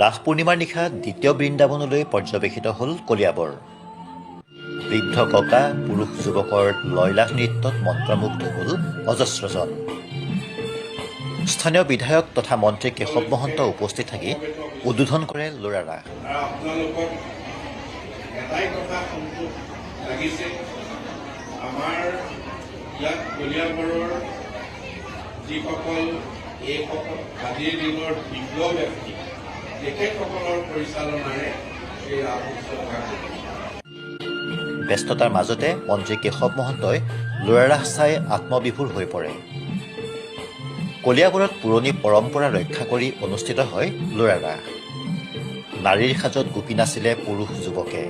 ৰাস পূৰ্ণিমাৰ নিশা দ্বিতীয় বৃন্দাবনলৈ পৰ্যবেক্ষিত হ'ল কলিয়াবৰ। বৃদ্ধ ককা পুৰুষ যুৱকৰ লয়লাস নৃত্যত মন্ত্ৰমুগ্ধ হ'ল অজস্ৰজন। স্থানীয় বিধায়ক তথা মন্ত্ৰী কেশৱ মহন্ত উপস্থিত থাকি উদ্বোধন কৰে ল'ৰা ৰাস। আজিৰ দিনৰ বিজ্ঞ ব্যক্তি তেখেতসকলৰ পৰিচালনাৰে এই ৰাস উৎসৱ ভাগ। ব্যস্ততাৰ মাজতে মন্ত্ৰী কেশৱ মহন্তই ল'ৰা ৰাস চাই আত্মবিভোৰ হৈ পৰে। কলিয়াবৰত পুৰণি পৰম্পৰা ৰক্ষা কৰি অনুষ্ঠিত হয় ল'ৰা ৰাস। নাৰীৰ সাজত গোপী নাছিলে পুৰুষ যুৱকে।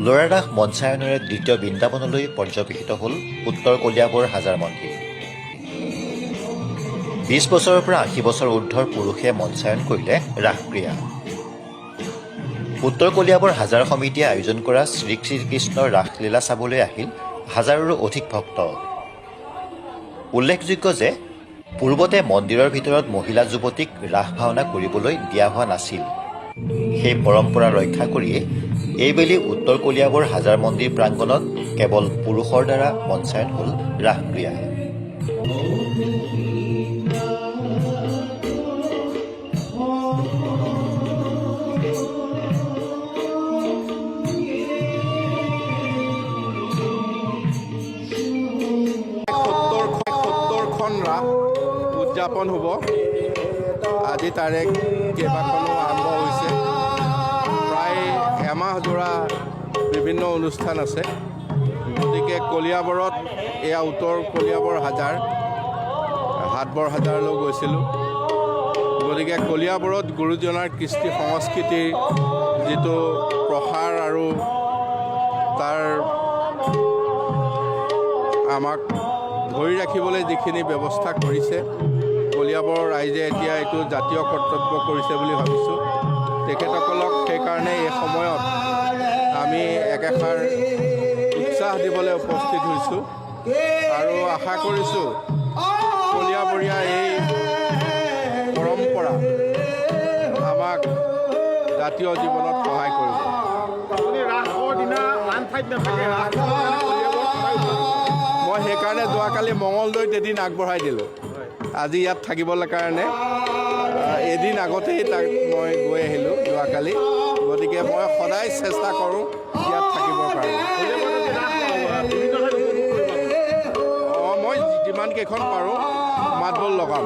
ল'ৰা ৰাস মঞ্চায়নেৰে দ্বিতীয় বৃন্দাবনলৈ পৰ্যবেক্ষিত হ'ল উত্তৰ কলিয়াবৰ হাজাৰ মন্দিৰ। 20 বছৰৰ পৰা 80 বছৰ ঊৰ্ধৰ পুৰুষে মঞ্চায়ন কৰিলে ৰাসক্ৰিয়া। উত্তৰ কলিয়াবৰ হাজাৰ সমিতিয়ে আয়োজন কৰা শ্ৰী শ্ৰীকৃষ্ণৰ ৰাসলীলা চাবলৈ আহিল হাজাৰৰো অধিক ভক্ত। উল্লেখযোগ্য যে পূৰ্বতে মন্দিৰৰ ভিতৰত মহিলা যুৱতীক ৰাস ভাওনা কৰিবলৈ দিয়া হোৱা নাছিল। সেই পৰম্পৰা ৰক্ষা কৰিয়ে এইবেলি উত্তৰ কলিয়াবৰ হাজাৰ মন্দিৰ প্ৰাংগণত কেৱল পুৰুষৰ দ্বাৰা মঞ্চায়ন হ'ল ৰাসক্ৰিয়া। ৰাস উদযাপন হ'ব। আজি তাৰে কেইবাখনো আৰম্ভ হৈছে। প্ৰায় এমাহজোৰা বিভিন্ন অনুষ্ঠান আছে। গতিকে কলিয়াবৰত এয়া উত্তৰ কলিয়াবৰ হাজাৰ হাটবৰ হাজাৰলৈ গৈছিলোঁ। গতিকে কলিয়াবৰত গুৰুজনাৰ কৃষ্টি সংস্কৃতিৰ যিটো প্ৰসাৰ আৰু তাৰ আমাক ধৰি ৰাখিবলৈ যিখিনি ব্যৱস্থা কৰিছে, কলিয়াবৰ ৰাইজে এতিয়া এইটো জাতীয় কৰ্তব্য কৰিছে বুলি ভাবিছোঁ। তেখেতসকলক সেইকাৰণে এই সময়ত আমি একেষাৰ উৎসাহ দিবলৈ উপস্থিত হৈছোঁ আৰু আশা কৰিছোঁ কলিয়াবৰীয়া এই পৰম্পৰা আমাক জাতীয় জীৱনত সহায় কৰিব। মই সেইকাৰণে যোৱাকালি মঙলদৈত এদিন আগবঢ়াই দিলোঁ। আজি ইয়াত থাকিবলৈ কাৰণে এদিন আগতেই তাক মই গৈ আহিলোঁ যোৱাকালি। গতিকে মই সদায় চেষ্টা কৰোঁ ইয়াত থাকিবৰ কাৰণে। মই যিমানকেইখন পাৰোঁ মাতবোল লগাম।